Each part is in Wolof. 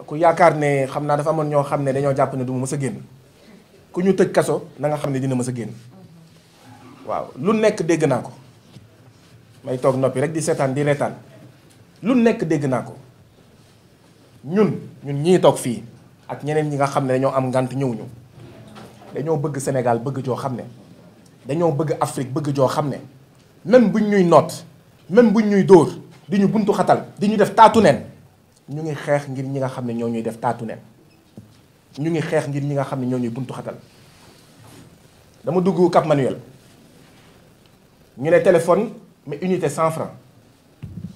ku yaakaar ne xam naa dafa amoon ñoo xam ne dañoo jàpp ne du ma mës a génn ku ñu tëj kaso na nga xam ne dina mës a génn waaw lu nekk dégg naa ko may toog noppi rek di seetaan di reetaan lu nekk dégg naa ko ñun ñii toog fii ak ñeneen ñi nga xam ne dañoo am ngant ñëwuñu dañoo bëgg Sénégal bëgg joo xam ne dañoo bëgg Afrique bëgg joo xam ne même buñ ñuy noot même buñ ñuy dóor di ñu buntu xatal di ñu def taatu neen ñu ngi xeex ngir ñi nga xam ne ñoo ñuy def taatu neen ñu ngi xeex ngir ñi nga xam ne ñoo ñuy buntu xatal dama dugg Cap Manuel ñu ne téléphone mais unité 100 francs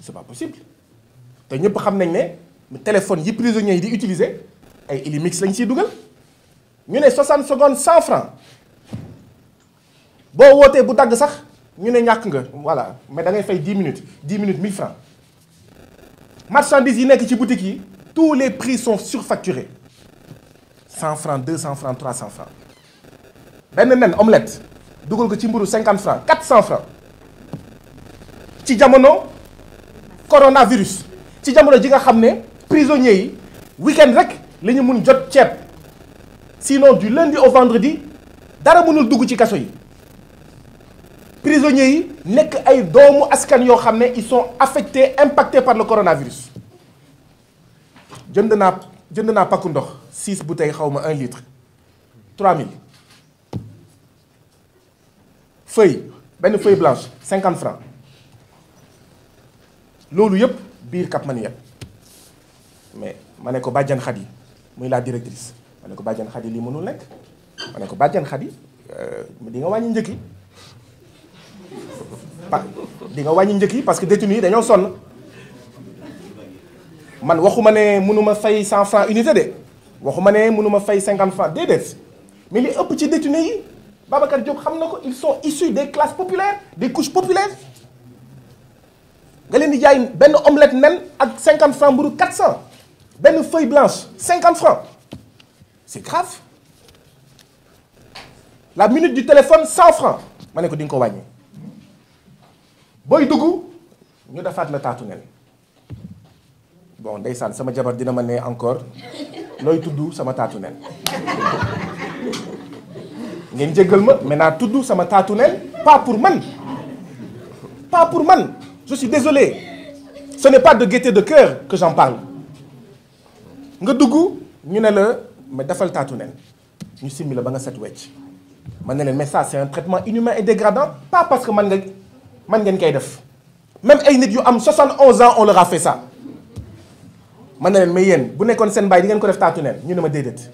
c'est pas possible te ñëpp xam nañ ne téléphone yi prisonniers yi di utiliser ay Illimix lañ ciy dugal ñu ne 60 secondes 100 francs boo wootee bu dagg sax ñu ne ñàkk nga voilà mais da ngay fay 10 minutes 1000 francs marchandises yi nekk ci boutique yi tous les prix sont surfacturés 100 francs 200 francs 300 francs benn nen omelette dugal ko ci mburu 50 francs 400 francs ci jamono coronavirus ci jamono ji nga xam ne prisonniers yi week-end rek la ñu mun jot ceeb sinon du lundi au vendredi dara mënul dugg ci kaso yi prisonniers yi nekk ay doomu askan yoo xam ne ils sont affectés impactés par le coronavirus jënd naa pakku ndox 6 bouteilles xaw ma 1 litre 3000 benn feuille blanche 50 francs loolu yëpp biir Cap Manuel mais ma ne ko Badiane Khady muy la directrice ma ne ko Badiane Khady lii mënul nekk ma ne ko Badiane Khady di nga wàññi njëkk yi di nga wàññi njëkk yi parce que détenus yi dañoo sonn man waxuma ne mënuma fay 100 francs unité de waxuma ne mënuma fay 50 francs déedéet mais li ëpp ci détenus yi Babacar Diop xam na ko ils sont issus des classes populaires des couches populaires nga leen di jaay benn omelette nen ak 50 francs mburu 400 benn feuille blanche 50 francs c'est grave la minute du téléphone 100 francs ma ne ko di nga ko wàññi booy dugg ñu defaat la taatu nen bon ndeysaan sama jabar dina ma ne encore looy tudd sama taatu nen ngeen jéggal ma maintenant tudd sama taatu nen pas pour man je suis désolé ce n'est pas de gaieté de cœur que j'en parle nga dugg ñu ne la mais defal taatu nen ñu simmi la ba nga set wecc man ne leen mais ça c'est un traitement inhumain et dégradant pas parce que man ngeen koy def même ay nit yu am 71 ans on leur a fait ça man ne leen mais yéen bu nekkoon seen baay di ngeen ko def taatu nen ñu ne ma déedéet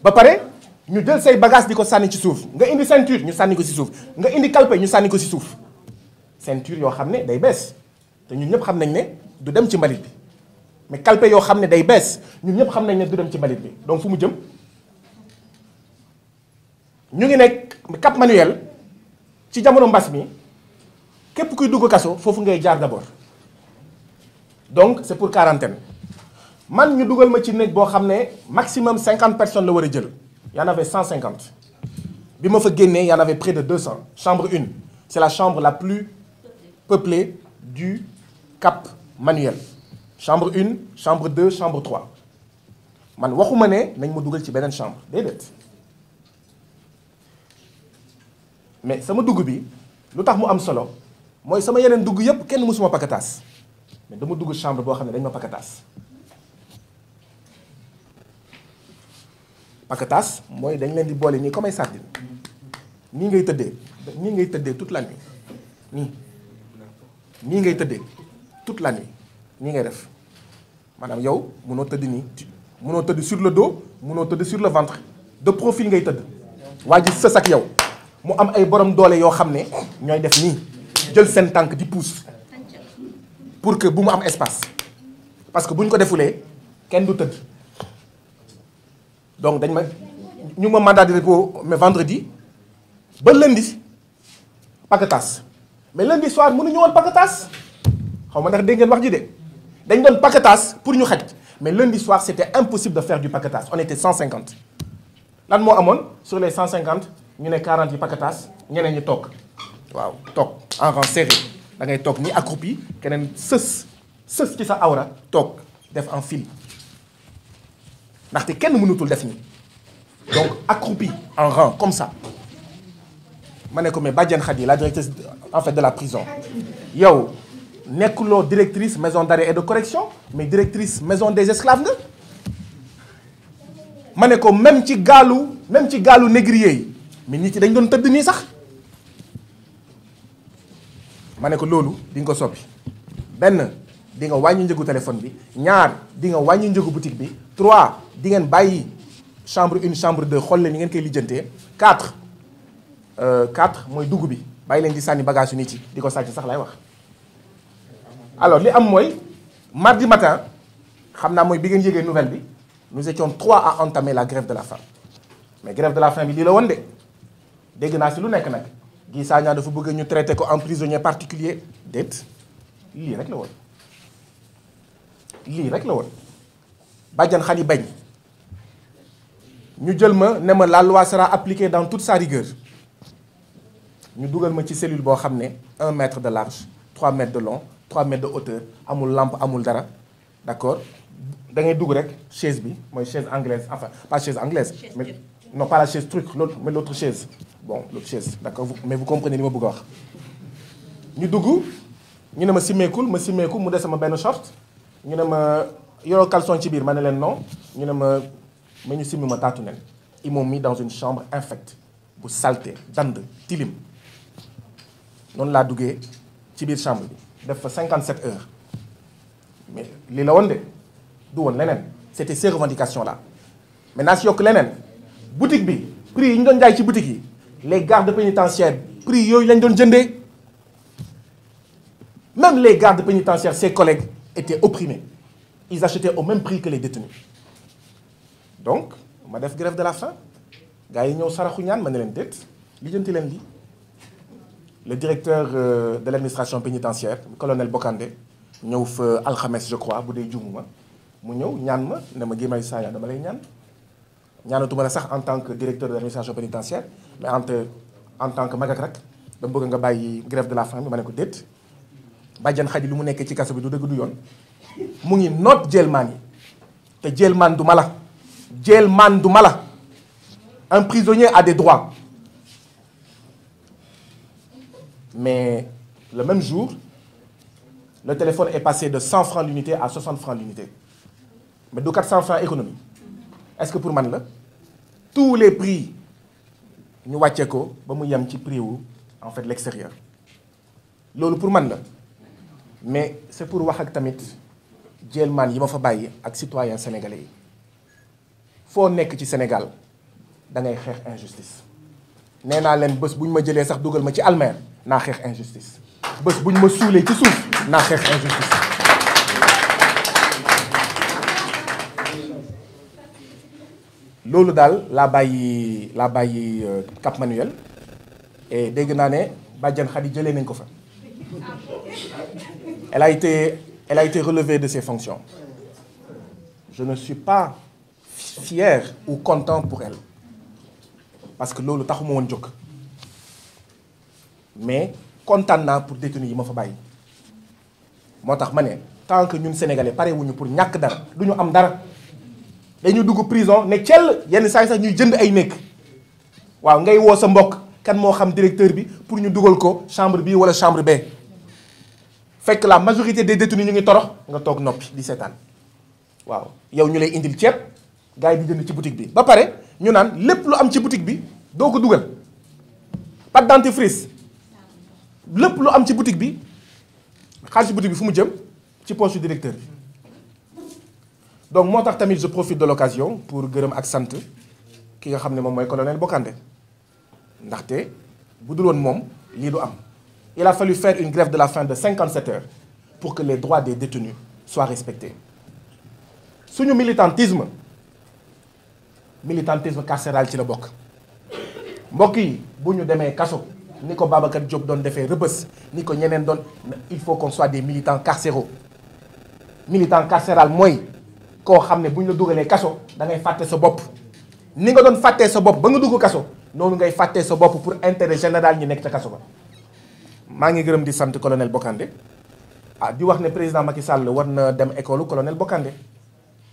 ba pare ñu jël say bagage di ko sànni ci suuf nga indi ceinture ñu sànni ko ci suuf nga indi calpe ñu sànni ko ci suuf ceinture yoo xam ne day bees te ñun ñëpp xam nañ ne du dem ci mbalit bi mais calpe yoo xam ne day bees ñun ñëpp xam nañ ne du dem ci mbalit bi donc fu mu jëm ñu ngi nekk Cap Manuel ci jamono mbas mi képp kuy dugg kaso foofu ngay jaar d'abord donc c'est pour quarantaine man ñu dugal ma ci néeg boo xam ne maximum 50 personnes la war a jël y en avait 150 bi ma fa génnee y en avait près de 200 chambre 1 c'est la chambre la plus peuplée du Cap Manuel chambre 1 chambre 2 chambre 3 man waxuma ne nañ ma dugal ci beneen chambre déedéet mais sama dugg bi lu tax mu am solo mooy sama yeneen dugg yépp kenn mësuma pakataas mais dama dugg chambre boo xam ne dañ ma pakataas pakataas mooy dañ leen di boole nii comme ay sardine nii ngay tëddee toute la nuit nii ngay tëddee toute la nuit nii ngay def maanaam yow mënoo tëdd nii mënoo tëdd sur le dos mënoo tëdd sur le ventre de profil ngay tëdd waa ji sës ak yow mu am ay borom doole yoo xam ne ñooy def nii jël seen tànk di pousse pour que bu mu am espace parce que bu ñu ko defulee kenn du tëdd donc ñu ma mandat de dépôt mais vendredi ba lundi paquetage mais lundi soir mënuñu woon paquetage xaw ma ndax dégg ngeen wax ji de dañ doon paquetage pour ñu xaj mais lundi soir c'était impossible de faire du paquetage on était 150 lan moo amoon sur les 150 ñu ne 40 yi paquetage ñeneen ñi toog waaw toog en rang serré da ngay toog ni accroupi keneen sës ci sa awra toog def en file ndaxte kenn mënutul def ni donc accroupi en rang comme ça ma ne ko mais Badiane Khady la directrice en fait de la prison yow nekkuloo directrice maison d'arrêt et de correction mais directrice maison des esclaves nga ma ne ko même ci gaalu négrier yi mais nit yi dañ doon tëdd nii sax ma ne ko loolu di nga ko soppi benn di nga wàññi njëgu téléphone bi ñaar di nga wàññi njëgu boutique bi 3 di ngeen bàyyi chambre 1 chambre 2 xool leen ni ngeen koy lijjantee 4 mooy dugg bi bàyyi leen di sànni bagage yu nit yi di ko sàcc sax lay wax. alors li am mooy mardi matin xam naa mooy bi ngeen yëgee nouvelle bi nous étions 3 à entamer la grève de la faim mais grève de la faim bi lii la woon de dégg naa si lu nekk nag Guy Sagna dafa bëgg ñu traité ko en prisonnier particulier déet lii rek la woon Badiane Khady bañ ñu jël ma ne ma la loi sera appliquée dans toute sa rigueur ñu dugal ma ci cellule boo xam ne 1 mètre de large 3 mètres de long 3 mètres de hauteur amul lampe amul dara d'accord da ngay dugg rek chaise bi mooy chaise anglaise enfin pas chaise anglaise mais non pas la chaise truc l'autre mais l'autre chaise bon l'autre chaise d'accord mais vous comprenez li ma bëgg a wax ñu dugg ñu ne ma simmeekul mu des sama benn short ñu ne ma yoroo caleçon ci biir ma ne leen non ñu ne ma ñu simmi ma taatu nen ils m'ont mis dans une chambre infecte bu saleté dand tilim noonu laa duggee ci biir chambre bi def fa 57 heures mais lii la woon de du woon leneen c'était ces revendications là maintenant si yokk leneen boutique bi prix yi ñu doon jaay ci boutique yi les gardes pénitentiaires prix yooyu lañ doon jëndee même les gardes pénitentiaires ses collègues étaient opprimés ils achetaient au même prix que les détenus donc ma def grève de la faim gars yi ñëw saraxu ñaan ma ne leen déet lijjanti leen lii le directeur de l'administration pénitentiaire colonel Bokandé ñëw fa alxames je crois bu dee jumuma mu ñëw ñaan ma ne ma Guy Marius Sagna dama lay ñaanatuma la sax en tant que directeur de l'administration pénitentiaire mais en tant que mag ak rak dama bëgg nga bàyyi grève de la faim bi ma ne ko déet Badiane Khady lu mu nekkee ci kaso bi du dëgg du yoon mu ngi noot jailman yi te jailman du mala un prisonnier a des droits mais le même jour le téléphone est passé de 100 francs l'unité à 60 francs l'unité mais du 400 francs économie est-ce que pour man la tous les prix ñu wàccee ko ba mu yem ci prix wu en fait l'extérieur loolu pour man la mais c'est pour wax ak tamit jailman yi ma fa bàyyi ak citoyens sénégalais yi foo nekk ci Sénégal da ngay xeex injustice nee naa leen bés bu ñu ma jëlee sax dugal ma ci almer naa xeex injustice bés bu ñu ma suulee ci suuf naa xeex injustice loolu daal laa bàyyi Cap Manuel et dégg naa ne Badiane Khady jëlee nañ ko fa elle a été relevée de ses fonctions je ne suis pas fier ou content pour elle parce que loolu taxuma woon jóg mais kontaan naa pour détenus yi ma fa bàyyi moo tax ma ne tant que ñun sénégalais pare wuñu pour ñàkk dara du ñu am dara dañu dugg prison ne cell yenn saa yi sax ñuy jënd ay nekk waaw ngay woo sa mbokk kan moo xam directeur bi pour ñu dugal ko chambre bi wala chambre B fekk la majorité des détenus ñu ngi torox nga toog noppi di seetaan waaw yow ñu lay indil ceeb gars yi di jënd ci boutique bi ba pare ñu naan lépp lu am ci boutique bi doo ko dugal pâte dentifrice lépp lu am ci boutique bi xaalis boutique bi fu mu jëm ci poche du directeur bi donc moo tax tamit je profite de l'occasion pour gërëm ak sant ki nga xam ne moom mooy colonel Bokandé ndaxte bu dul woon moom lii du am il a fallu faire une grève de la faim de 57 heures pour que les droits des détenus soient respectés suñu militantisme carcéral ci la bokk mbokk yi bu ñu demee kaso ni ko Babacar Diop doon defee Rebeuss ni ko ñeneen doon il faut qu'on soit des militants carcéraux militant carcéral mooy koo xam ne bu ñu la dugalee kaso da ngay fàtte sa bopp ni nga doon fàttee sa bopp ba nga dugg kaso noonu ngay fàttee sa bopp pour intérêt général ñi nekk ca kaso ba maa ngi gërëm di sant colonel Bokandé ah di wax ne président Macky Sall war na dem école colonel Bokandé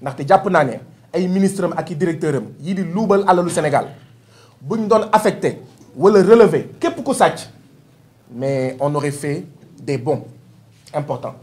ndaxte jàpp naa ne ay ministre am ak i directeur am yii di luubal alalu Sénégal buñ doon affecté wala relevé képp ku sàcc mais on aurait fait des bons importants.